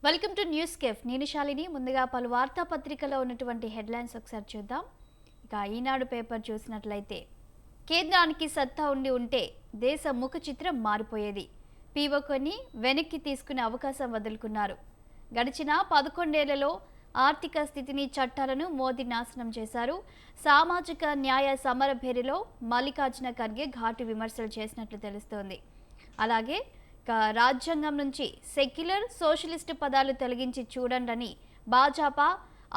Welcome to news cafe. నేను శాలిని. ముందుగా పలు వార్తాపత్రికలో ఉన్నటువంటి హెడ్లైన్స్ ఒకసారి చూద్దాం. ఇక ఈనాడు పేపర్ చూసినట్లయితే కేంద్రానికి సత్తా ఉంటే దేశ ముఖ చిత్రం మారిపోయేది. పీఓకొని వెనక్కి తీసుకునే అవకాశం వదులుకున్నారు. గడిచిన 11 ఏళ్లలో ఆర్థిక స్థితిని చట్టాలను మోదీ నాశనం చేశారు. సామాజిక న్యాయ సమరభేరిలో మల్లికార్జున ఖర్గే ఘాటు విమర్శలు చేసినట్లు తెలుస్తోంది. అలాగే రాజ్యాంగం నుంచి సెక్యులర్ సోషలిస్ట్ పదాలు తొలగించి చూడండి భాజపా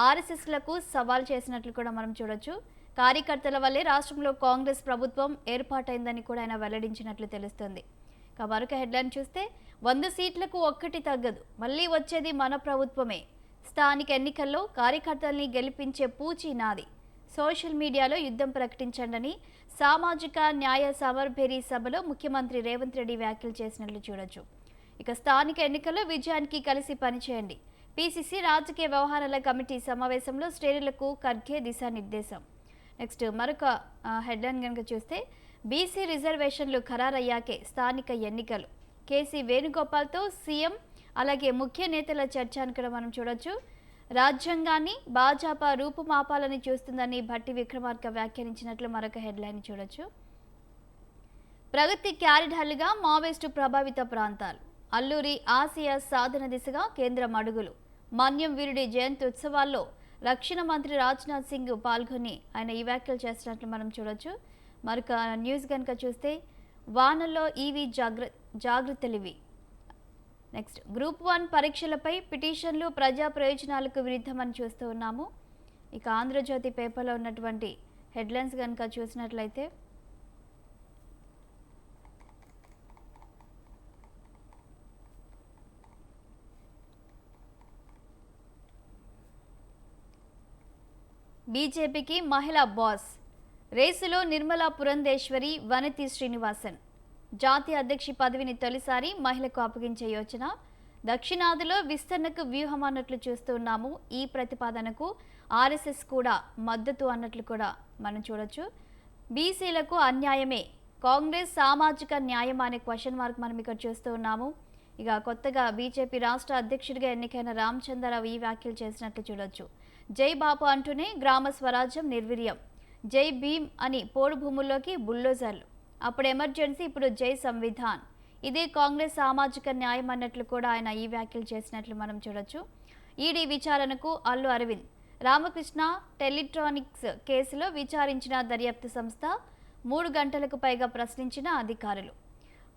ఆర్ఎస్ఎస్లకు సవాల్ చేసినట్లు కూడా మనం చూడొచ్చు. కార్యకర్తల వల్లే రాష్ట్రంలో కాంగ్రెస్ ప్రభుత్వం ఏర్పాటైందని కూడా ఆయన వెల్లడించినట్లు తెలుస్తుంది. మరొక హెడ్లైన్ చూస్తే 100 సీట్లకు ఒక్కటి తగ్గదు, మళ్ళీ వచ్చేది మన ప్రభుత్వమే. స్థానిక ఎన్నికల్లో కార్యకర్తల్ని గెలిపించే పూచి నాది. సోషల్ మీడియాలో యుద్ధం ప్రకటించండి సామాజిక న్యాయ సమరభేరి సభలో ముఖ్యమంత్రి రేవంత్ రెడ్డి వ్యాఖ్యలు చేసినట్లు చూడొచ్చు. ఇక స్థానిక ఎన్నికల్లో విజయానికి కలిసి పనిచేయండి. పిసిసి రాజకీయ వ్యవహారాల కమిటీ సమావేశంలో శ్రేణులకు ఖర్గే దిశానిర్దేశం. నెక్స్ట్ మరొక హెడ్లైన్ కనుక చూస్తే బీసీ రిజర్వేషన్లు ఖరారయ్యాకే స్థానిక ఎన్నికలు. కేసీ వేణుగోపాల్తో సీఎం అలాగే ముఖ్య నేతల చర్చ అని కూడా మనం చూడొచ్చు. రాజ్యాంగాన్ని భాజపా రూపుమాపాలని చూస్తుందని భట్టి విక్రమార్క వ్యాఖ్యానించినట్లు మరొక హెడ్లైన్ చూడొచ్చు. ప్రగతి క్యారిడార్లుగా మావోయిస్టు ప్రభావిత ప్రాంతాలు. అల్లూరి ఆసియా సాధన దిశగా కేంద్రం అడుగులు. మన్యం వీరుడి జయంతి ఉత్సవాల్లో రక్షణ మంత్రి రాజ్నాథ్ సింగ్ పాల్గొని ఆయన ఈ వ్యాఖ్యలు చేస్తున్నట్లు మనం చూడొచ్చు. మరొక న్యూస్ కనుక చూస్తే వానల్లో ఈవీ జాగ్రత్తలివి. నెక్స్ట్ గ్రూప్ 1 పరీక్షలపై పిటిషన్లు ప్రజా ప్రయోజనాలకు విరుద్ధమని చూస్తూ ఉన్నాము. ఇక ఆంధ్రజ్యోతి పేపర్లో ఉన్నటువంటి హెడ్లైన్స్ కనుక చూసినట్లయితే బీజేపీకి మహిళా బాస్. రేసులో నిర్మలా పురంధేశ్వరి, వనతి శ్రీనివాసన్. జాతీయ అధ్యక్ష పదవిని తొలిసారి మహిళకు అప్పగించే యోచన. దక్షిణాదిలో విస్తరణకు వ్యూహం అన్నట్లు చూస్తున్నాము. ఈ ప్రతిపాదనకు ఆర్ఎస్ఎస్ కూడా మద్దతు అన్నట్లు కూడా మనం చూడొచ్చు. బీసీలకు అన్యాయమే కాంగ్రెస్ సామాజిక న్యాయం అనే క్వశ్చన్ మార్క్ మనం ఇక్కడ చూస్తూ ఉన్నాము. ఇక కొత్తగా బీజేపీ రాష్ట్ర అధ్యక్షుడిగా ఎన్నికైన రామచంద్రరావు ఈ వ్యాఖ్యలు చేసినట్లు చూడొచ్చు. జై బాపు అంటూనే గ్రామ స్వరాజ్యం నిర్వీర్యం, జై భీమ్ అని పోడు భూముల్లోకి బుల్డోజర్లు, అప్పుడు ఎమర్జెన్సీ, ఇప్పుడు జై సంవిధాన్. ఇదే కాంగ్రెస్ సామాజిక న్యాయం అన్నట్లు కూడా ఆయన ఈ వ్యాఖ్యలు చేసినట్లు మనం చూడొచ్చు. ఈడీ విచారణకు అల్లు అరవింద్. రామకృష్ణ టెలిట్రానిక్స్ కేసులో విచారించిన దర్యాప్తు సంస్థ 3 గంటలకు పైగా ప్రశ్నించిన అధికారులు.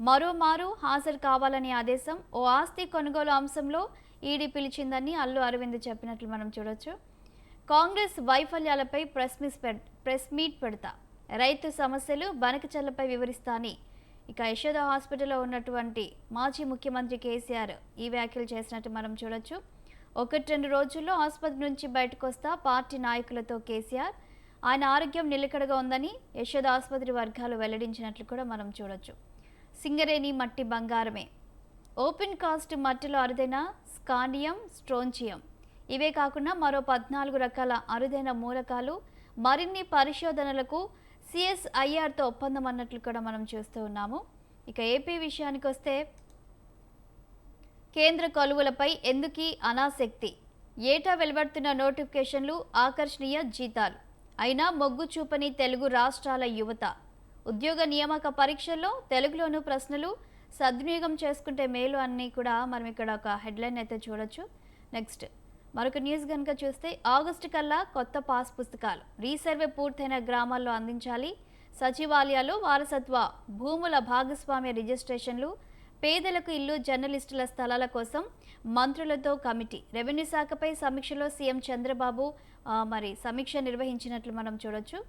మరోమారు హాజరు కావాలని ఆదేశం. ఓ ఆస్తి కొనుగోలు అంశంలో ఈడీ పిలిచిందని అల్లు అరవింద్ చెప్పినట్లు మనం చూడొచ్చు. కాంగ్రెస్ వైఫల్యాలపై ప్రెస్ మీట్ పెడతా, రైతు సమస్యలు బనకచర్లపై వివరిస్తా అని ఇక యశోద హాస్పిటల్లో ఉన్నటువంటి మాజీ ముఖ్యమంత్రి కేసీఆర్ ఈ వ్యాఖ్యలు చేసినట్టు మనం చూడొచ్చు. 1-2 రోజుల్లో ఆసుపత్రి నుంచి బయటకు వస్తా పార్టీ నాయకులతో కేసీఆర్. ఆయన ఆరోగ్యం నిలకడగా ఉందని యశోద ఆసుపత్రి వర్గాలు వెల్లడించినట్లు కూడా మనం చూడొచ్చు. సింగరేణి మట్టి బంగారమే. ఓపెన్ కాస్ట్ మట్టిలో అరుదైన స్కాండియం, స్ట్రోంచియం. ఇవే కాకుండా మరో 14 రకాల అరుదైన మూలకాలు. మరిన్ని పరిశోధనలకు సిఎస్ఐఆర్తో ఒప్పందం అన్నట్లు కూడా మనం చూస్తూ ఉన్నాము. ఇక ఏపీ విషయానికి వస్తే కేంద్ర కొలువులపై ఎందుకీ అనాసక్తి. ఏటా వెలువడుతున్న నోటిఫికేషన్లు, ఆకర్షణీయ జీతాలు అయినా మొగ్గు చూపని తెలుగు రాష్ట్రాల యువత. ఉద్యోగ నియామక పరీక్షల్లో తెలుగులోనూ ప్రశ్నలు సద్వినియోగం చేసుకుంటే మేలు అని కూడా మనం ఇక్కడ ఒక హెడ్లైన్ అయితే చూడొచ్చు. నెక్స్ట్ మరొక న్యూస్ కనుక చూస్తే ఆగస్టు కల్లా కొత్త పాస్ పుస్తకాలు. రీసర్వే పూర్తయిన గ్రామాల్లో అందించాలి. సచివాలయాలు వారసత్వ భూముల భాగస్వామ్య రిజిస్ట్రేషన్లు, పేదలకు ఇల్లు, జర్నలిస్టుల స్థలాల కోసం మంత్రులతో కమిటీ. రెవెన్యూ శాఖపై సమీక్షలో సీఎం చంద్రబాబు సమీక్ష నిర్వహించినట్లు మనం చూడొచ్చు.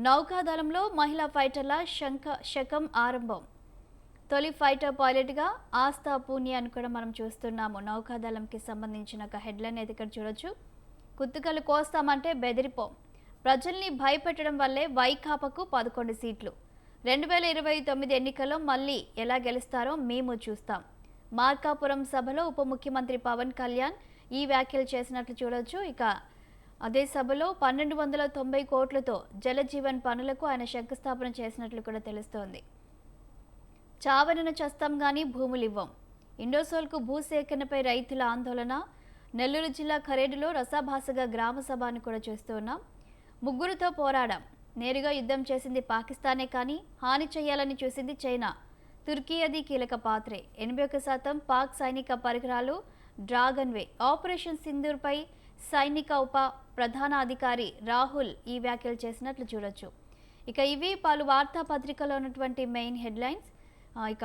నౌకాదళంలో మహిళా ఫైటర్ల శకం ఆరంభం. తొలి ఫైటర్ పైలట్గా ఆస్థా పూని అని కూడా మనం చూస్తున్నాము. నౌకాదళంకి సంబంధించిన ఒక హెడ్లైన్ అయితే ఇక్కడ చూడొచ్చు. కుత్తుకలు కోస్తామంటే బెదిరిపోం, ప్రజల్ని భయపెట్టడం వల్లే వైకాపాకు 11 సీట్లు. 2029 ఎన్నికల్లో మళ్ళీ ఎలా గెలుస్తారో మేము చూస్తాం. మార్కాపురం సభలో ఉప ముఖ్యమంత్రి పవన్ కళ్యాణ్ ఈ వ్యాఖ్యలు చేసినట్లు చూడొచ్చు. ఇక అదే సభలో 1290 కోట్లతో జలజీవన్ పనులకు ఆయన శంకుస్థాపన చేసినట్లు కూడా తెలుస్తోంది. చావనను చస్తాం గానీ భూములు ఇవ్వం. ఇండోసోల్కు భూసేకరణపై రైతుల ఆందోళన. నెల్లూరు జిల్లా ఖరేడులో రసాభాసగా గ్రామ సభను కూడా చూస్తూ ఉన్నాం. ముగ్గురుతో పోరాడాం. నేరుగా యుద్ధం చేసింది పాకిస్తానే కానీ హాని చేయాలని చూసింది చైనా. తుర్కీయది కీలక పాత్రే. 81% పాక్ సైనిక పరికరాలు డ్రాగన్వే. ఆపరేషన్ సింధూర్పై సైనిక ఉప ప్రధాన అధికారి రాహుల్ ఈ వ్యాఖ్యలు చేసినట్లు చూడొచ్చు. ఇక ఇవి పలు వార్తాపత్రికలో ఉన్నటువంటి మెయిన్ హెడ్లైన్స్. ఇక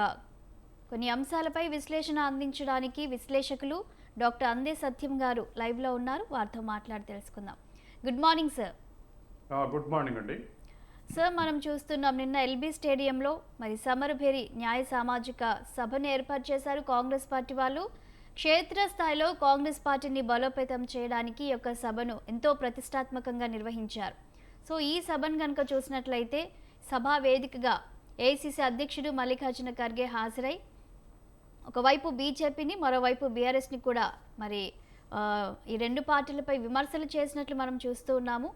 కొన్ని అంశాలపై విశ్లేషణ అందించడానికి విశ్లేషకులు డాక్టర్ అందే సత్యం గారు లైవ్లో ఉన్నారు. వారితో మాట్లాడి తెలుసుకుందాం. Good morning sir. Good morning అండి. సార్, మనం చూస్తున్నాం నిన్న ఎల్బీ స్టేడియంలో మరి సమరభేరి న్యాయ సామాజిక సభను ఏర్పాటు చేశారు కాంగ్రెస్ పార్టీ వాళ్ళు. క్షేత్రస్థాయిలో కాంగ్రెస్ పార్టీని బలోపేతం చేయడానికి ఈ యొక్క సభను ఎంతో ప్రతిష్టాత్మకంగా నిర్వహించారు. సో ఈ సభను కనుక చూసినట్లయితే సభా వేదికగా ఏఐసీసీ అధ్యక్షుడు మల్లికార్జున ఖర్గే హాజరై ఒకవైపు బీజేపీని మరోవైపు బీఆర్ఎస్ని కూడా మరి ఈ రెండు పార్టీలపై విమర్శలు చేసినట్లు మనం చూస్తూ ఉన్నాము.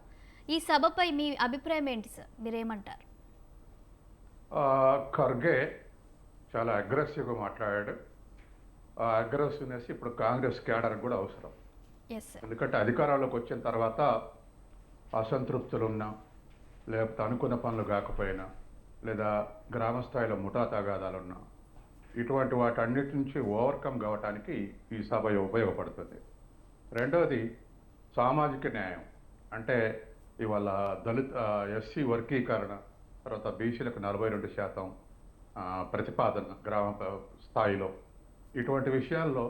ఈ సభపై మీ అభిప్రాయం ఏంటి సార్? మీరేమంటారు? ఖర్గే చాలా అగ్రెసివ్గా మాట్లాడాడు. ఆ అగ్రెసివ్నెస్ ఇప్పుడు కాంగ్రెస్ క్యాడర్ కూడా అవసరం. ఎందుకంటే అధికారంలోకి వచ్చిన తర్వాత అసంతృప్తులున్నా, లేకపోతే అనుకున్న పనులు కాకపోయినా, లేదా గ్రామ స్థాయిలో ముఠా తగాదాలున్నా, ఇటువంటి వాటన్నిటి నుంచి ఓవర్కమ్ కావటానికి ఈ సభ ఉపయోగపడుతుంది. రెండవది సామాజిక న్యాయం. అంటే ఇవాళ దళిత ఎస్సీ వర్గీకరణ, తర్వాత బీసీలకు 42% ప్రతిపాదన గ్రామ స్థాయిలో, ఇటువంటి విషయాల్లో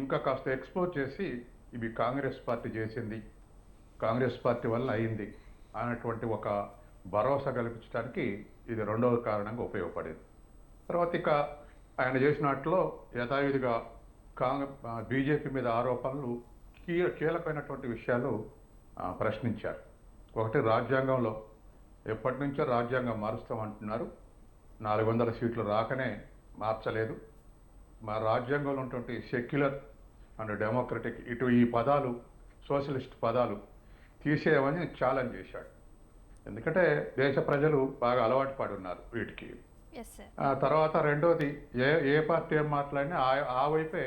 ఇంకా కాస్త ఎక్స్పోజ్ చేసి ఇవి కాంగ్రెస్ పార్టీ చేసింది, కాంగ్రెస్ పార్టీ వల్ల అయింది అన్నటువంటి ఒక భరోసా కల్పించడానికి ఇది రెండవ కారణంగా ఉపయోగపడేది. తర్వాత ఇక ఆయన చేసినట్లో యథావిధిగా బీజేపీ మీద ఆరోపణలు, కీలకమైనటువంటి విషయాలు ప్రశ్నించారు. ఒకటి, రాజ్యాంగంలో ఎప్పటి నుంచో రాజ్యాంగం మారుస్తామంటున్నారు, 400 సీట్లు రాకనే మార్చలేదు. మా రాజ్యాంగంలో ఉన్నటువంటి సెక్యులర్ అండ్ డెమోక్రటిక్ ఈ పదాలు, సోషలిస్ట్ పదాలు తీసేయమని ఛాలెంజ్ చేశాడు. ఎందుకంటే దేశ ప్రజలు బాగా అలవాటు పడి ఉన్నారు వీటికి. తర్వాత రెండోది, ఏ పార్టీ ఏం మాట్లాడినా ఆ వైపే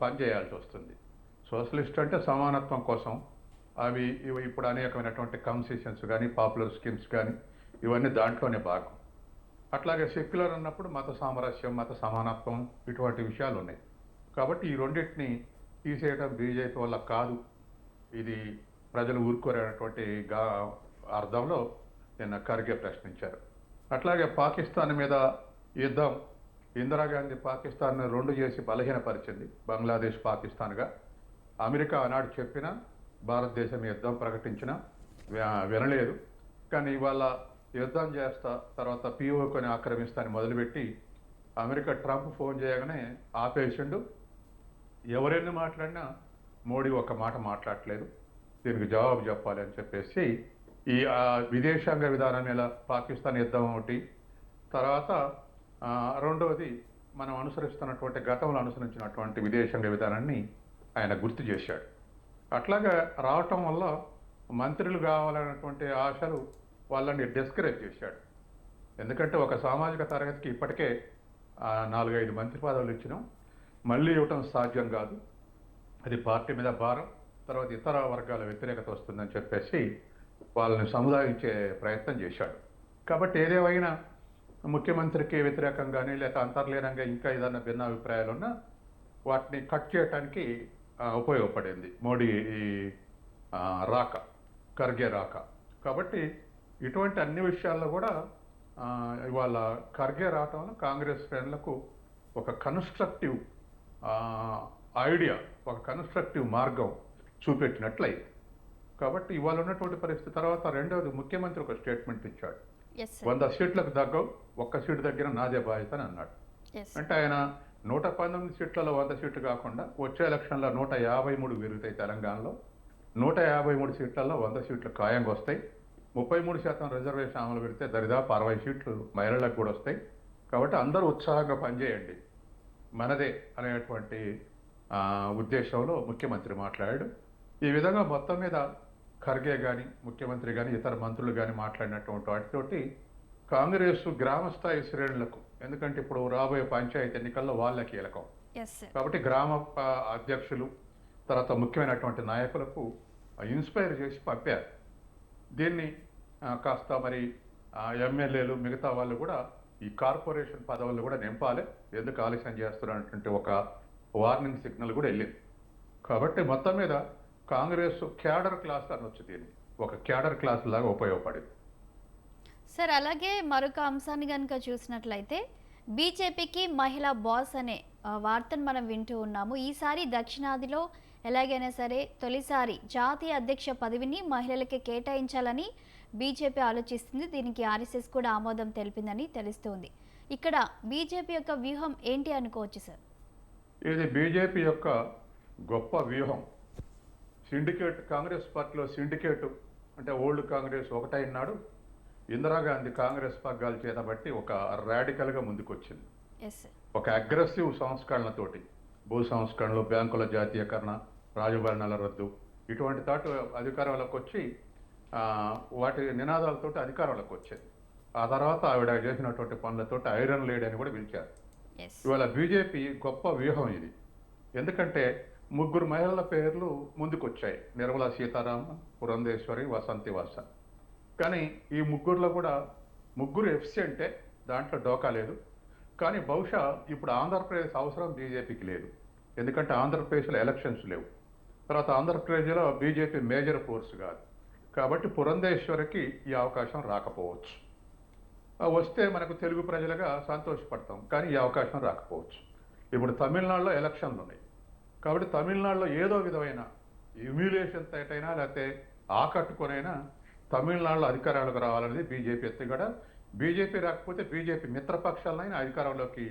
పనిచేయాల్సి వస్తుంది. సోషలిస్ట్ అంటే సమానత్వం కోసం, అవి ఇప్పుడు అనేకమైనటువంటి కన్సెషన్స్ కానీ, పాపులర్ స్కీమ్స్ కానీ, ఇవన్నీ దాంట్లోనే భాగం. అట్లాగే సెక్యులర్ అన్నప్పుడు మత సామరస్యం, మత సమానత్వం, ఇటువంటి విషయాలు ఉన్నాయి. కాబట్టి ఈ రెండింటిని తీసేయడం బీజేపీ వల్ల కాదు, ఇది ప్రజలు ఊరుకోరేటువంటి అర్థంలో నిన్న ఖర్గే ప్రశ్నించారు. అట్లాగే పాకిస్తాన్ మీద యుద్ధం, ఇందిరాగాంధీ పాకిస్తాన్ని 2 చేసి బలహీనపరిచింది, బంగ్లాదేశ్ పాకిస్తాన్గా. అమెరికా ఆనాడు చెప్పినా, భారతదేశం యుద్ధం ప్రకటించినా వినలేదు. కానీ ఇవాళ యుద్ధం చేస్తా, తర్వాత పిఓకొని ఆక్రమిస్తాన్ని మొదలుపెట్టి అమెరికా ట్రంప్ ఫోన్ చేయగానే ఆపేసిండు. ఎవరెన్ని మాట్లాడినా మోడీ ఒక మాట మాట్లాడట్లేదు, దీనికి జవాబు చెప్పాలి అని చెప్పేసి ఈ విదేశాంగ విధానం మీద పాకిస్తాన్ యుద్ధం ఒకటి, తర్వాత రెండవది మనం అనుసరిస్తున్నటువంటి గతంలో అనుసరించినటువంటి విదేశాంగ విధానాన్ని ఆయన గుర్తు చేశాడు. అట్లాగా రావటం వల్ల మంత్రులు కావాలన్నటువంటి ఆశలు వాళ్ళని డిస్కరేజ్ చేశాడు. ఎందుకంటే ఒక సామాజిక తరగతికి ఇప్పటికే 4-5 మంత్రి పదవులు ఇచ్చినాం, మళ్ళీ ఇవ్వటం సాధ్యం కాదు, అది పార్టీ మీద భారం, తర్వాత ఇతర వర్గాల వ్యతిరేకత వస్తుందని చెప్పేసి వాళ్ళని సముదాయించే ప్రయత్నం చేశాడు. కాబట్టి ఏదేమైనా ముఖ్యమంత్రికి వ్యతిరేకంగానే లేక అంతర్లీనంగా ఇంకా ఏదైనా భిన్న అభిప్రాయాలున్నా వాటిని కట్ చేయడానికి ఉపయోగపడింది మోడీ రాక, ఖర్గే రాక. కాబట్టి ఇటువంటి అన్ని విషయాల్లో కూడా ఇవాళ ఖర్గే రావటం వల్ల కాంగ్రెస్ శ్రేణులకు ఒక కన్స్ట్రక్టివ్ ఐడియా, ఒక కన్స్ట్రక్టివ్ మార్గం చూపెట్టినట్లయింది. కాబట్టి ఇవాళ ఉన్నటువంటి పరిస్థితి. తర్వాత రెండవది, ముఖ్యమంత్రి ఒక స్టేట్మెంట్ ఇచ్చాడు, 100 సీట్లకు దగ్గర 1 సీటు దగ్గర నాదే బాధ్యత అని అన్నాడు. అంటే ఆయన 119 సీట్లలో 100 సీట్లు కాకుండా వచ్చే ఎలక్షన్లో 153 పెరుగుతాయి తెలంగాణలో, 153 సీట్లలో 100 సీట్లు ఖాయంగా వస్తాయి. 33% రిజర్వేషన్ అమలు పెడితే దరిదాపు 60 సీట్లు మహిళలకు కూడా వస్తాయి. కాబట్టి అందరూ ఉత్సాహంగా పనిచేయండి, మనదే అనేటువంటి ఉద్దేశంలో ముఖ్యమంత్రి మాట్లాడాడు. ఈ విధంగా మొత్తం మీద ఖర్గే కానీ, ముఖ్యమంత్రి కానీ, ఇతర మంత్రులు కానీ మాట్లాడినటువంటి వాటితోటి కాంగ్రెస్ గ్రామ స్థాయి శ్రేణులకు, ఎందుకంటే ఇప్పుడు రాబోయే పంచాయతీ ఎన్నికల్లో వాళ్ళ కీలకం, ఎస్ సార్. కాబట్టి గ్రామ అధ్యక్షులు తర్వాత ముఖ్యమైనటువంటి నాయకులకు ఇన్స్పైర్ చేసి పంపారు. దీన్ని కాస్త మరి ఎమ్మెల్యేలు మిగతా వాళ్ళు కూడా ఈ కార్పొరేషన్ పదవులు కూడా నింపాలి, ఎందుకు ఆలస్యం చేస్తున్నటువంటి ఒక వార్నింగ్ సిగ్నల్ కూడా వెళ్ళింది. కాబట్టి మొత్తం మీద కాంగ్రెస్ క్యాడర్ క్లాస్ అనొచ్చు, దీన్ని ఒక క్యాడర్ క్లాస్ లాగా ఉపయోగపడింది. సార్ అలాగే మరొక అంశాన్ని కనుక చూసినట్లయితే బీజేపీకి మహిళా బాస్ అనే వార్తను మనం వింటూ ఉన్నాము. ఈసారి దక్షిణాదిలో ఎలాగైనా సరే తొలిసారి జాతీయ అధ్యక్ష పదవిని మహిళలకి కేటాయించాలని బీజేపీ ఆలోచిస్తుంది. దీనికి ఆర్ఎస్ఎస్ కూడా ఆమోదం తెలిపిందని తెలుస్తోంది. ఇక్కడ బీజేపీ యొక్క వ్యూహం ఏంటి అనుకోవచ్చు సార్? ఇది బీజేపీ యొక్క గొప్ప వ్యూహం. సిండికేట్, కాంగ్రెస్ పార్టీలో సిండికేట్ అంటే ఓల్డ్ కాంగ్రెస్ ఒకటైనాడు, ఇందిరాగాంధీ కాంగ్రెస్ పగ్గాలు చేతబట్టి ఒక రాడికల్గా ముందుకొచ్చింది. ఒక అగ్రెసివ్ సంస్కరణలతోటి, భూ సంస్కరణలు, బ్యాంకుల జాతీయకరణ, రాజభరణాల రద్దు, ఇటువంటి తాటు అధికారంలోకి వచ్చి వాటి నినాదాలతోటి అధికారంలోకి వచ్చింది. ఆ తర్వాత ఆవిడ చేసినటువంటి పనులతోటి ఐరన్ లేడీ అని కూడా పిలిచారు. ఇవాళ బీజేపీ గొప్ప వ్యూహం ఇది. ఎందుకంటే ముగ్గురు మహిళల పేర్లు ముందుకొచ్చాయి, నిర్మలా సీతారామన్, పురంధేశ్వరి, వసంతి వాస. కానీ ఈ ముగ్గురులో కూడా ముగ్గురు ఎఫిషియెంటే, దాంట్లో డోకా లేదు. కానీ బహుశా ఇప్పుడు ఆంధ్రప్రదేశ్ అవసరం బీజేపీకి లేదు, ఎందుకంటే ఆంధ్రప్రదేశ్లో ఎలక్షన్స్ లేవు. తర్వాత ఆంధ్రప్రదేశ్లో బీజేపీ మేజర్ ఫోర్స్ కాదు, కాబట్టి పురంధేశ్వరికి ఈ అవకాశం రాకపోవచ్చు. వస్తే మనకు తెలుగు ప్రజలుగా సంతోషపడతాం, కానీ ఈ అవకాశం రాకపోవచ్చు. ఇప్పుడు తమిళనాడులో ఎలక్షన్లు ఉన్నాయి, కాబట్టి తమిళనాడులో ఏదో విధమైన హ్యూమిలియేషన్ తేటైనా లేకపోతే ఆకట్టుకొనైనా తమిళనాడులో అధికారాలకు రావాలనేది బీజేపీ ఎత్తుగడ. బీజేపీ రాకపోతే బీజేపీ మిత్రపక్షాలైనా అధికారంలోకి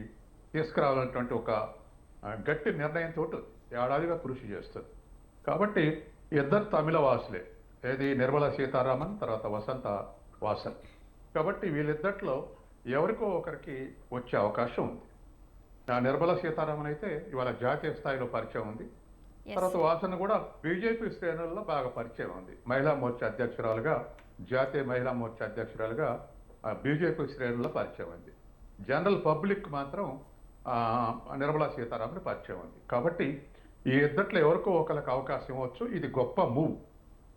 తీసుకురావాలన్నటువంటి ఒక గట్టి నిర్ణయంతో ఏడాదిగా కృషి చేస్తుంది. కాబట్టి ఇద్దరు తమిళ వాసులే, ఏది నిర్మలా సీతారామన్, తర్వాత వసంత వాసన్. కాబట్టి వీళ్ళిద్దట్లో ఎవరికో ఒకరికి వచ్చే అవకాశం ఉంది. నిర్మలా సీతారామన్ అయితే ఇవాళ జాతీయ స్థాయిలో పరిచయం ఉంది. తర్వాత వాసన కూడా బీజేపీ శ్రేణుల్లో బాగా పరిచయం ఉంది. మహిళా మోర్చా అధ్యక్షురాలుగా, జాతీయ మహిళా మోర్చా అధ్యక్షురాలుగా బీజేపీ శ్రేణుల్లో పరిచయం ఉంది. జనరల్ పబ్లిక్ మాత్రం నిర్మలా సీతారామన్ పరిచయం ఉంది. కాబట్టి ఈ ఇద్దట్లో ఎవరికో ఒకరికి అవకాశం ఇవ్వచ్చు. ఇది గొప్ప మూవ్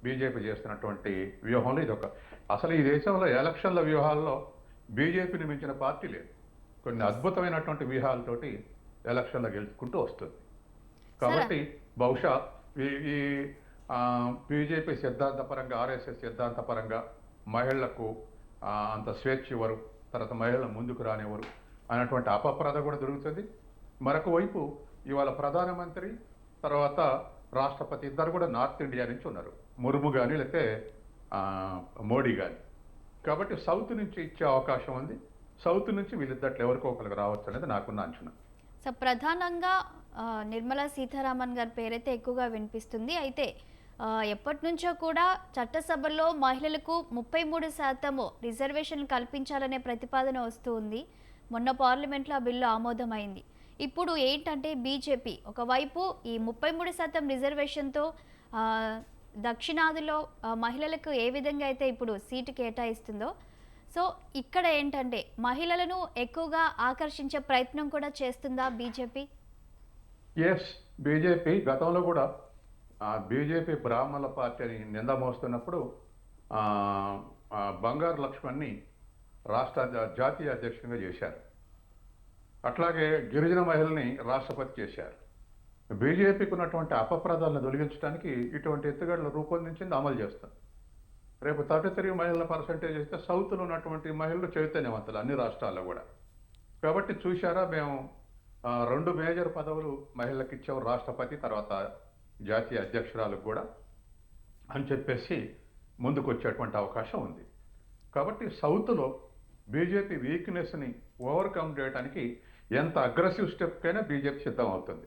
బీజేపీ చేస్తున్నటువంటి వ్యూహంలో ఇది ఒక. అసలు ఈ దేశంలో ఎలక్షన్ల వ్యూహాల్లో బీజేపీని మించిన పార్టీ లేదు. కొన్ని అద్భుతమైనటువంటి వ్యూహాలతోటి ఎలక్షన్లో గెలుచుకుంటూ వస్తుంది. కాబట్టి బహుశా ఈ బీజేపీ సిద్ధాంతపరంగా, ఆర్ఎస్ఎస్ సిద్ధాంతపరంగా మహిళలకు అంత స్వేచ్ఛ ఇవ్వరు, తర్వాత మహిళలు ముందుకు రానివ్వరు అనేటువంటి అపప్రద కూడా దొరుకుతుంది. మరొక వైపు ఇవాళ ప్రధానమంత్రి తర్వాత రాష్ట్రపతి ఇద్దరు కూడా నార్త్ ఇండియా నుంచి ఉన్నారు, ముర్ము కానీ లేకపోతే మోడీ కానీ. కాబట్టి సౌత్ నుంచి ఇచ్చే అవకాశం ఉంది. సౌత్ నుంచి వీళ్ళిద్దట్లు ఎవరికో ఒకరికి రావచ్చు అనేది నాకున్న అంచనా. సో ప్రధానంగా నిర్మలా సీతారామన్ గారి పేరైతే ఎక్కువగా వినిపిస్తుంది. అయితే ఎప్పటి నుంచో కూడా చట్టసభల్లో మహిళలకు 33% రిజర్వేషన్లు కల్పించాలనే ప్రతిపాదన వస్తూ ఉంది. మొన్న పార్లమెంట్లో ఆ బిల్లు ఆమోదమైంది. ఇప్పుడు ఏంటంటే బీజేపీ ఒకవైపు ఈ 33% రిజర్వేషన్తో దక్షిణాదిలో మహిళలకు ఏ విధంగా అయితే ఇప్పుడు సీటు కేటాయిస్తుందో, సో ఇక్కడ ఏంటంటే మహిళలను ఎక్కువగా ఆకర్షించే ప్రయత్నం కూడా చేస్తుందా బీజేపీ? ఎస్, బీజేపీ గతంలో కూడా బీజేపీ బ్రాహ్మణుల పార్టీ అని నింద మోస్తున్నప్పుడు బంగారు లక్ష్మణ్ని జాతీయ అధ్యక్షునిగా చేశారు. అట్లాగే గిరిజన మహిళల్ని రాష్ట్రపతి చేశారు. బీజేపీకి ఉన్నటువంటి అపప్రదాలను తొలగించడానికి ఇటువంటి ఎత్తుగడలు రూపొందించింది, అమలు చేస్తారు. రేపు 33 మహిళల పర్సంటేజ్ అయితే సౌత్లో ఉన్నటువంటి మహిళలు చైతన్యవంతులు అన్ని రాష్ట్రాల్లో కూడా. కాబట్టి చూశారా, మేము 2 మేజర్ పదవులు మహిళలకు ఇచ్చాము, రాష్ట్రపతి తర్వాత జాతీయ అధ్యక్షురాలకు కూడా అని చెప్పేసి ముందుకు వచ్చేటువంటి అవకాశం ఉంది. కాబట్టి సౌత్లో బీజేపీ వీక్నెస్ని ఓవర్కమ్ చేయడానికి ఎంత అగ్రెసివ్ స్టెప్కైనా బీజేపీ సిద్ధం అవుతుంది.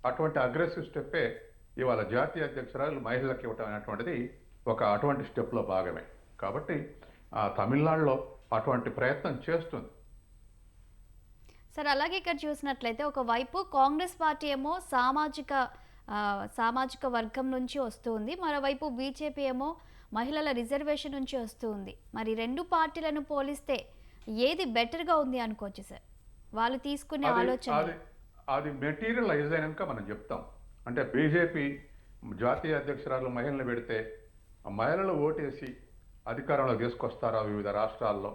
అటువంటి అగ్రెసివ్ స్టెప్పే ఇవాళ జాతీయ అధ్యక్షురాలు మహిళలకు ఇవ్వటం అనేటువంటిది అటువంటి స్టెప్లో భాగమే. కాబట్టి తమిళనాడులో అటువంటి ప్రయత్నం చేస్తుంది. సార్ అలాగే ఇక్కడ చూసినట్లయితే ఒకవైపు కాంగ్రెస్ పార్టీ ఏమో సామాజిక వర్గం నుంచి వస్తుంది, మరోవైపు బీజేపీ ఏమో మహిళల రిజర్వేషన్ నుంచి వస్తుంది. మరి రెండు పార్టీలను పోలిస్తే ఏది బెటర్గా ఉంది అనుకోవచ్చు సార్, వాళ్ళు తీసుకునే ఆలోచన? అది మెటీరియలైజ్ అయినాక మనం చెప్తాం. అంటే బీజేపీ జాతీయ అధ్యక్షురాలు మహిళలు పెడితే ఆ మహిళలు ఓటేసి అధికారంలో తీసుకొస్తారా వివిధ రాష్ట్రాల్లో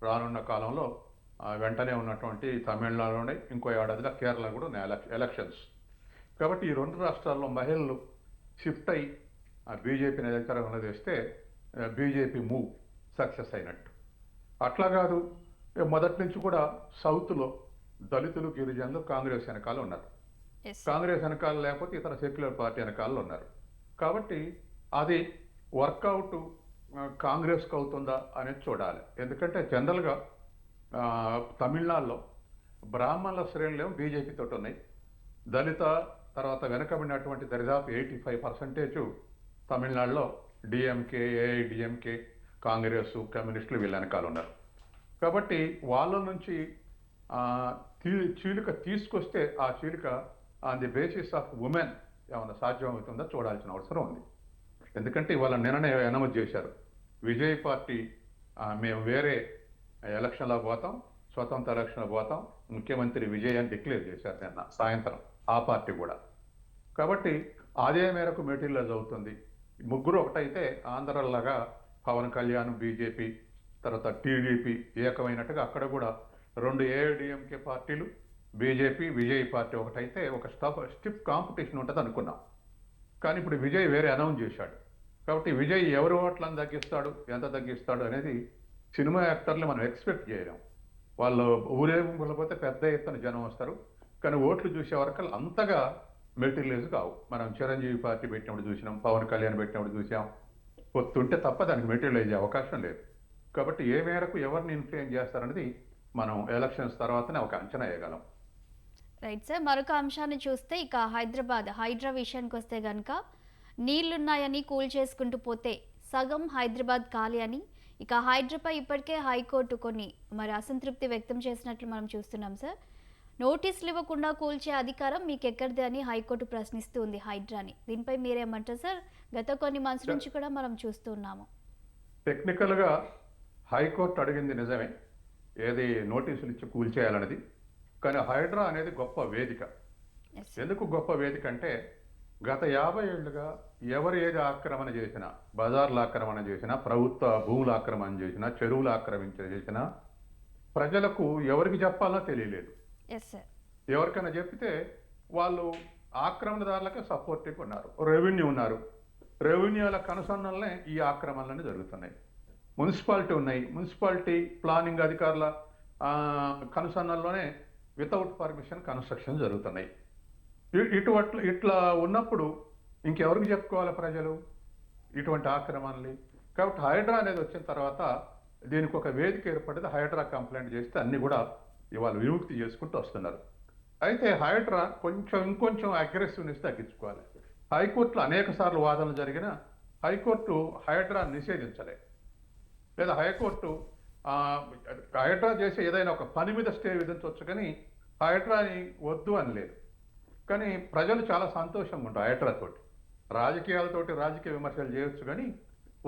రానున్న కాలంలో వెంటనే ఉన్నటువంటి తమిళనాడులోనే ఇంకో ఏడాదిలో కేరళ కూడా ఉన్నాయి ఎలక్షన్స్. కాబట్టి ఈ రెండు రాష్ట్రాల్లో మహిళలు షిఫ్ట్ అయ్యి బీజేపీని అధికారంలో తెస్తే బీజేపీ మూవ్ సక్సెస్ అయినట్టు. అట్లా కాదు, మొదటి నుంచి కూడా సౌత్లో దళితులు గిరిజనులు కాంగ్రెస్ వెనకాల ఉన్నారు. Yes. కాంగ్రెస్ వెనకాల లేకపోతే ఇతర సెక్యులర్ పార్టీ వెనకాల ఉన్నారు. కాబట్టి అది వర్కౌట్ కాంగ్రెస్కి అవుతుందా అనేది చూడాలి. ఎందుకంటే జనరల్గా తమిళనాడులో బ్రాహ్మణుల శ్రేణులేమో బీజేపీ తోటి ఉన్నాయి. దళిత తర్వాత వెనకబడినటువంటి దరిదాపు 85% తమిళనాడులో డిఎంకే, ఏఐడిఎంకే, కాంగ్రెస్, కమ్యూనిస్టులు వీళ్ళ వెనకాల ఉన్నారు. కాబట్టి వాళ్ళ నుంచి చీలిక తీసుకొస్తే ఆ చీలిక on the basis of women ఏమైనా సాధ్యమవుతుందో చూడాల్సిన అవసరం ఉంది. ఎందుకంటే ఇవాళ నిన్ననే అనౌన్స్ చేశారు, విజయ్ పార్టీ మేము వేరే ఎలక్షన్లో పోతాం, స్వతంత్ర ఎలక్షన్లో పోతాం, ముఖ్యమంత్రి విజయ్ అని డిక్లేర్ చేశారు నిన్న సాయంత్రం ఆ పార్టీ కూడా. కాబట్టి అదే మేరకు మెటీరియలైజ్ అవుతుంది. ముగ్గురు ఒకటైతే ఆంధ్రలాగా పవన్ కళ్యాణ్ బీజేపీ తర్వాత టీడీపీ ఏకమైనట్టుగా అక్కడ కూడా రెండు ఏఐడిఎంకే పార్టీలు బీజేపీ విజయ్ పార్టీ ఒకటైతే ఒక స్టిఫ్ కాంపిటీషన్ ఉంటుంది అనుకున్నాం. కానీ ఇప్పుడు విజయ్ వేరే అనౌన్స్ చేశాడు. కాబట్టి విజయ్ ఎవరి ఓట్లను తగ్గిస్తాడు, ఎంత తగ్గిస్తాడు అనేది సినిమా యాక్టర్లు మనం ఎక్స్పెక్ట్ చేయలేం. వాళ్ళు ఊరేగింపులు పోతే పెద్ద ఎత్తున జనం వస్తారు, కానీ ఓట్లు చూసే వరకు అంతగా మెటీరియలైజ్ కావు. మనం చిరంజీవి పార్టీ పెట్టినప్పుడు చూసినాం, పవన్ కళ్యాణ్ పెట్టినప్పుడు చూసాం. పొత్తుంటే తప్ప దానికి మెటీరియలైజ్ అయ్యే అవకాశం లేదు. కాబట్టి ఏ మేరకు ఎవరిని ఇన్ఫ్లుయెన్స్ చేస్తారనేది మనం ఎలక్షన్స్ తర్వాతనే ఒక అంచనా వేయగలం. రైట్ సార్, మరొక అంశాన్ని చూస్తే ఇక హైడ్రా విషయానికి వస్తే కనుక నీళ్లున్నాయని కూల్ చేసుకుంటూ పోతే సగం హైదరాబాద్ ఖాళీ అని ఇక హైడ్రాపై ఇప్పటికే హైకోర్టు కొన్ని అసంతృప్తి వ్యక్తం చేసినట్లు మనం చూస్తున్నాం సార్. నోటీసులు ఇవ్వకుండా కూల్చే అధికారం మీకు ఎక్కడిది అని హైకోర్టు ప్రశ్నిస్తూ ఉంది హైడ్రాని. దీనిపై మీరేమంటారు సార్? గత కొన్ని మంత్స్ నుంచి కూడా మనం చూస్తూ ఉన్నాము. టెక్నికల్గా హైకోర్టు అడిగింది నిజమే, ఏది నోటీసులు ఇచ్చి కూల్చేయాలన్నది. కానీ హైడ్రా అనేది గొప్ప వేదిక. ఎందుకు గొప్ప వేదిక అంటే గత 50 ఏళ్లుగా ఎవరు ఏది ఆక్రమణ చేసినా, బజార్ల ఆక్రమణ చేసినా, ప్రభుత్వ భూముల ఆక్రమణ చేసినా, చెరువులు చేసినా ప్రజలకు ఎవరికి చెప్పాలో తెలియలేదు. ఎవరికైనా చెప్తే వాళ్ళు ఆక్రమణదారులకే సపోర్టివ్ ఉన్నారు, రెవెన్యూ ఉన్నారు. రెవెన్యూల కనుసన్నలనే ఈ ఆక్రమణలన్నీ జరుగుతున్నాయి. మున్సిపాలిటీ ఉన్నాయి, మున్సిపాలిటీ ప్లానింగ్ అధికారుల కనుసన్నల్లోనే వితౌట్ పర్మిషన్ కన్స్ట్రక్షన్ జరుగుతున్నాయి. ఇట్లా ఉన్నప్పుడు ఇంకెవరికి చెప్పుకోవాలి ప్రజలు ఇటువంటి ఆక్రమణలు? కాబట్టి హైడ్రా అనేది వచ్చిన తర్వాత దీనికి ఒక వేదిక ఏర్పడింది. హైడ్రా కంప్లైంట్ చేస్తే అన్ని కూడా ఇవాళ విముక్తి చేసుకుంటూ వస్తున్నారు. అయితే హైడ్రా ఇంకొంచెం అగ్రెసివ్నెస్ తగ్గించుకోవాలి. హైకోర్టులో అనేక సార్లు వాదనలు జరిగిన హైకోర్టు హైడ్రా నిషేధించలే, లేదా హైకోర్టు హైడ్రా చేసే ఏదైనా ఒక పని మీద స్టే విధించవచ్చు, కానీ హైడ్రాని వద్దు అని లేదు. కానీ ప్రజలు చాలా సంతోషంగా ఉంటారు హైడ్రా తోటి. రాజకీయాలతోటి రాజకీయ విమర్శలు చేయొచ్చు, కానీ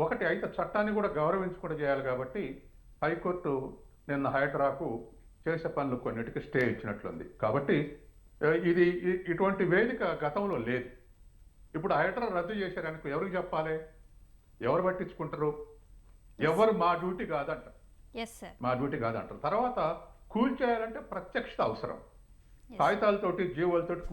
ఒకటి అయితే చట్టాన్ని కూడా గౌరవించుకుంటూ చేయాలి. కాబట్టి హైకోర్టు నిన్న హైడ్రాకు చేసే పనులు కొన్నిటికి స్టే ఇచ్చినట్లుంది. కాబట్టి ఇది ఇటువంటి వేదిక గతంలో లేదు. ఇప్పుడు హైడ్రా రద్దు చేశారనుకో ఎవరికి చెప్పాలి? ఎవరు పట్టించుకుంటారు? ఎవరు మా డ్యూటీ కాదంటారు, మా డ్యూటీ కాదంటారు. తర్వాత కూల్చేయాలంటే ప్రత్యక్షత అవసరం. కాగితాలతోటి జీవోలతోటి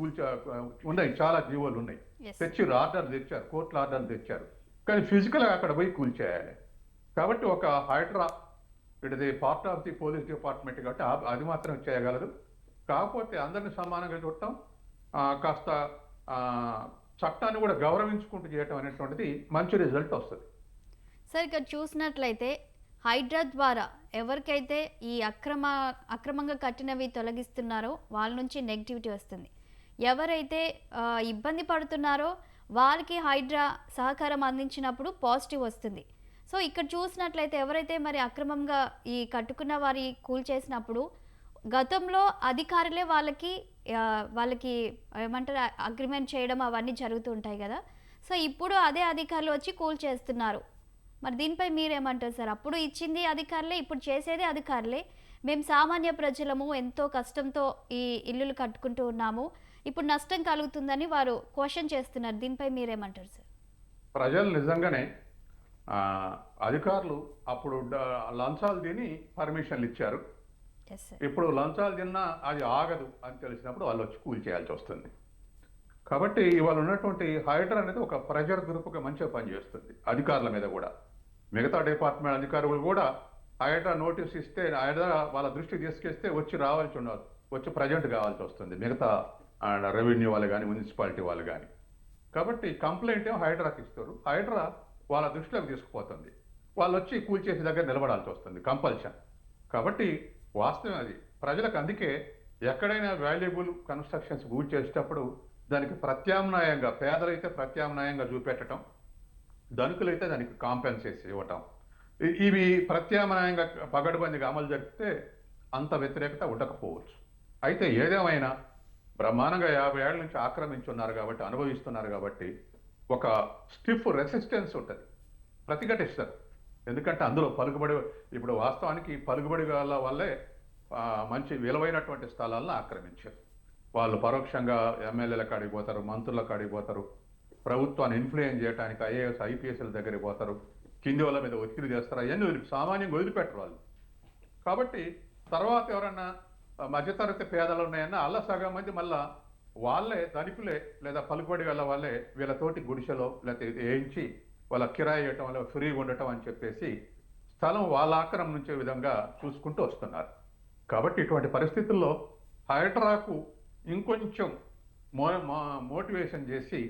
ఉన్నాయి, చాలా జీవోలు ఉన్నాయి, తెచ్చారు, ఆర్డర్లు తెచ్చారు, కోర్టుల ఆర్డర్లు తెచ్చారు. కానీ ఫిజికల్గా అక్కడ పోయి కూల్చేయాలి. కాబట్టి ఒక Hydraa it the part of the police department కాబట్టి అది మాత్రం చేయగలదు. కాకపోతే అందరిని సమానంగా చూడటం, కాస్త చట్టాన్ని కూడా గౌరవించుకుంటూ చేయటం అనేటువంటిది మంచి రిజల్ట్ వస్తుంది. సార్, ఇక్కడ చూసినట్లయితే హైడ్రా ద్వారా ఎవరికైతే ఈ అక్రమంగా కట్టినవి తొలగిస్తున్నారో వాళ్ళ నుంచి నెగిటివిటీ వస్తుంది. ఎవరైతే ఇబ్బంది పడుతున్నారో వాళ్ళకి హైడ్రా సహకారం అందించినప్పుడు పాజిటివ్ వస్తుంది. సో ఇక్కడ చూసినట్లయితే ఎవరైతే అక్రమంగా ఈ కట్టుకున్న వారి కూల్చేసినప్పుడు గతంలో అధికారులే వాళ్ళకి ఏమంటారు అగ్రిమెంట్ చేయడం అవన్నీ జరుగుతూ ఉంటాయి కదా. సో ఇప్పుడు అదే అధికారులు వచ్చి కూల్చేస్తున్నారు. మరి దీనిపై మీరేమంటారు సార్? అప్పుడు ఇచ్చింది అధికారులే, ఇప్పుడు చేసేది అధికారులే. మేము సామాన్య ప్రజలము ఎంతో కష్టంతో ఈ ఇల్లులు కట్టుకుంటూ ఉన్నాము, ఇప్పుడు నష్టం కలుగుతుందని వారు క్వశ్చన్ చేస్తున్నారు. దీనిపై మీరేమంటారు సార్? ప్రజలు నిజంగానే ఆ, అధికారులు అప్పుడు లంచాలు తిని పర్మిషన్లు ఇచ్చారు. Yes sir. ఇప్పుడు లంచాలు తిన్నా అది ఆగదు అని తెలిసినప్పుడు వాళ్ళు వచ్చి కూల్ చేయాల్సి వస్తుంది. కాబట్టి ఇవాళ ఉన్నటువంటి హైడ్రా అనేది ఒక ప్రెజర్ గ్రూప్గా మంచిగా పనిచేస్తుంది అధికారుల మీద కూడా. మిగతా డిపార్ట్మెంట్ అధికారులు కూడా హైడ్రా నోటీస్ ఇస్తే హైడ్రా వాళ్ళ దృష్టికి తీసుకెస్తే వచ్చి రావాల్సి ఉండదు, వచ్చి ప్రజెంట్ కావాల్సి వస్తుంది మిగతా రెవెన్యూ వాళ్ళు కానీ మున్సిపాలిటీ వాళ్ళు కానీ. కాబట్టి కంప్లైంట్ ఏమో హైడ్రాకి ఇస్తారు, హైడ్రా వాళ్ళ దృష్టిలోకి తీసుకుపోతుంది, వాళ్ళు వచ్చి కూల్చేసి దగ్గర నిలబడాల్సి వస్తుంది కంపల్షన్. కాబట్టి వాస్తవం అది ప్రజలకు. అందుకే ఎక్కడైనా వాల్యుబుల్ కన్స్ట్రక్షన్స్ కూల్ చేసేటప్పుడు దానికి ప్రత్యామ్నాయంగా, పేదలైతే ప్రత్యామ్నాయంగా చూపెట్టడం, ధనికులైతే దానికి కాంపెన్సేషన్ ఇవ్వటం, ఇవి ప్రత్యామ్నాయంగా పగడ్బందీగా అమలు జరిపితే అంత వ్యతిరేకత ఉండకపోవచ్చు. అయితే ఏదేమైనా బ్రహ్మాండంగా 50 ఏళ్ల నుంచి ఆక్రమించున్నారు కాబట్టి, అనుభవిస్తున్నారు కాబట్టి ఒక స్టిఫ్ రెసిస్టెన్స్ ఉంటుంది, ప్రతిఘటిస్తారు. ఎందుకంటే అందులో పలుకుబడి, ఇప్పుడు వాస్తవానికి పలుకుబడి వల్లే మంచి విలువైనటువంటి స్థలాలను ఆక్రమించారు. వాళ్ళు పరోక్షంగా ఎమ్మెల్యేల కాడికి పోతారు, మంత్రుల కాడికి పోతారు, ప్రభుత్వాన్ని ఇన్ఫ్లుయెన్స్ చేయడానికి ఐఏఎస్ ఐపీఎస్ల దగ్గరికి పోతారు, కింది వాళ్ళ మీద ఒత్తిడి చేస్తారు. అవన్నీ సామాన్యంగా వదిలిపెట్టరు వాళ్ళు. కాబట్టి తర్వాత ఎవరన్నా మధ్యతరగతి పేదలు ఉన్నాయన్నా అల్ల సగం మంది మళ్ళా వాళ్ళే ధనికులే లేదా పలుకుబడి గల వాళ్ళే వీళ్ళతోటి గుడిసెలో లేకపోతే వేయించి వాళ్ళ కిరాయి ఇవ్వటం వల్ల ఫ్రీగా ఉండటం అని చెప్పేసి స్థలం వాళ్ళ ఆక్రమించే విధంగా చూసుకుంటూ వస్తున్నారు. కాబట్టి ఇటువంటి పరిస్థితుల్లో హైడ్రాకు ఇంకొంచెం మోటివేషన్ చేసి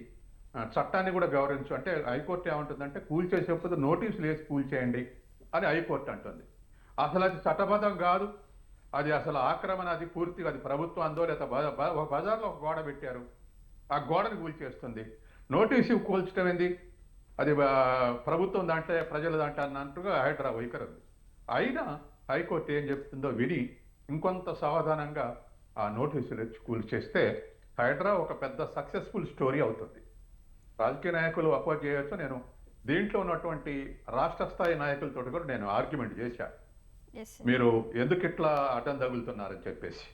చట్టాన్ని కూడా గౌరవించు అంటే హైకోర్టు ఏమంటుందంటే కూల్ చేసేప్పుడు నోటీసులు వేసి కూల్ చేయండి అని హైకోర్టు అంటుంది. అసలు అది చట్టబద్ధం కాదు, అది అసలు ఆక్రమణ, అది పూర్తిగా అది ప్రభుత్వందో లేదా ఒక బజార్లో ఒక గోడ పెట్టారు, ఆ గోడని కూల్ చేస్తుంది. నోటీసు కూల్చడం ఏంది, అది ప్రభుత్వం దాంట్లో ప్రజల దాంట్లో అన్నట్టుగా హైడ్రా వైఖరి ఉంది. అయినా హైకోర్టు ఏం చెప్తుందో విని ఇంకొంత సావధానంగా ఆ నోటీసులు ఇచ్చి కూల్ చేస్తే హైడ్రా ఒక పెద్ద సక్సెస్ఫుల్ స్టోరీ అవుతుంది. రాజకీయ నాయకులు అపోజ్ చేయొచ్చు, నేను దీంట్లో ఉన్నటువంటి రాష్ట్ర స్థాయి నాయకులతో కూడా నేను ఆర్గ్యుమెంట్ చేశాను, మీరు ఎందుకు ఇట్లా అడ్డం తగులుతున్నారని చెప్పేసి.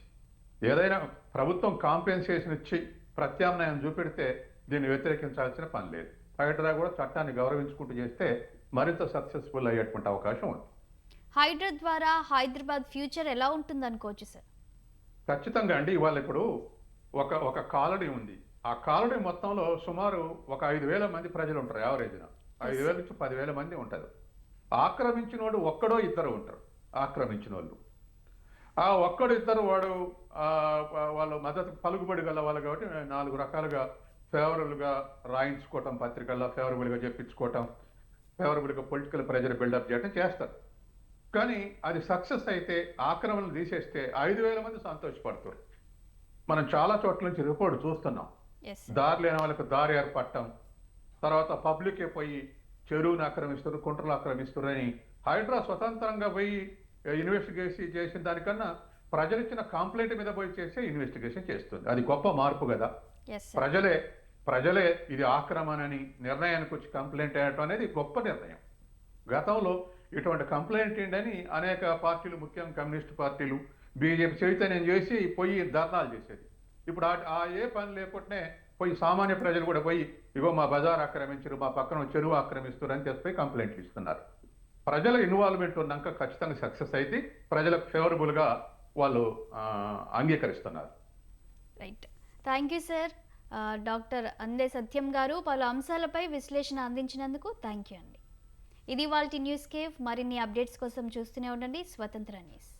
ఏదైనా ప్రభుత్వం కాంపెన్సేషన్ ఇచ్చి ప్రత్యామ్నాయం చూపెడితే దీన్ని వ్యతిరేకించాల్సిన పని లేదు. హైడ్రా కూడా చట్టాన్ని గౌరవించుకుంటూ చేస్తే మరింత సక్సెస్ఫుల్ అయ్యేటువంటి అవకాశం ఉంది. హైడ్రా ద్వారా హైదరాబాద్ ఫ్యూచర్ ఎలా ఉంటుంది అనుకోవచ్చు సార్? ఖచ్చితంగా అండి. ఇవాళ ఇప్పుడు ఒక కాలనీ ఉంది, ఆ కాలనీ మొత్తంలో సుమారు ఒక 5,000 మంది ప్రజలు ఉంటారు. యావరేజ్న 5,000 నుంచి 10,000 మంది ఉంటారు. ఆక్రమించిన వాడు ఒక్కడో ఇద్దరు ఉంటారు. ఆక్రమించిన వాళ్ళు ఆ ఒక్కడు ఇద్దరు వాడు వాళ్ళు మద్దతు పలుకుబడి గల వాళ్ళు కాబట్టి 4 రకాలుగా ఫేవరబుల్గా రాయించుకోవటం, పత్రికల్లో ఫేవరబుల్గా చెప్పించుకోవటం, ఫేవరబుల్గా పొలిటికల్ ప్రెజర్ బిల్డప్ చేయడం చేస్తారు. కానీ అది సక్సెస్ అయితే ఆక్రమణలు తీసేస్తే 5,000 మంది సంతోషపడతారు. మనం చాలా చోట్ల నుంచి రిపోర్ట్ చూస్తున్నాం. దారి లేని వాళ్ళకి దారి ఏర్పడటం, తర్వాత పబ్లికే పోయి చెరువుని ఆక్రమిస్తారు, కుంటలు ఆక్రమిస్తారు అని హైడ్రా స్వతంత్రంగా పోయి ఇన్వెస్టిగేషన్ చేసిన దానికన్నా ప్రజలు ఇచ్చిన కంప్లైంట్ మీద పోయి చేసే ఇన్వెస్టిగేషన్ చేస్తుంది. అది గొప్ప మార్పు కదా. ప్రజలే ఇది ఆక్రమణని నిర్ణయానికి వచ్చి కంప్లైంట్ వేయటం అనేది గొప్ప నిర్ణయం. గతంలో ఇటువంటి కంప్లైంట్ ఏంటని అనేక పార్టీలు, ముఖ్యంగా కమ్యూనిస్ట్ పార్టీలు, బీజేపీ చైతన్యం చేసి పోయి ధర్నాలు చేసేది. ఇప్పుడు ఏ పని లేకుండానే పోయి సామాన్య ప్రజలు కూడా పోయి ఇగో మా బజార్ ఆక్రమించరు, మా పక్కన చెరువు ఆక్రమిస్తారు అని చెప్పి కంప్లైంట్లు ఇస్తున్నారు. ప్రజల ఇన్వాల్వ్మెంట్ ఉన్నాక ఖచ్చితంగా సక్సెస్ అయితే ప్రజలకు ఫేవరబుల్గా వాళ్ళు అంగీకరిస్తున్నారు. Right, thank you sir. Doctor Ande Satyam గారు పలు అంశాలపై విశ్లేషణ అందించినందుకు థ్యాంక్ యూ అండి. ఇది వాళ్ళ న్యూస్ కేవ్. మరిన్ని అప్డేట్స్ కోసం చూస్తూనే ఉండండి స్వతంత్ర న్యూస్.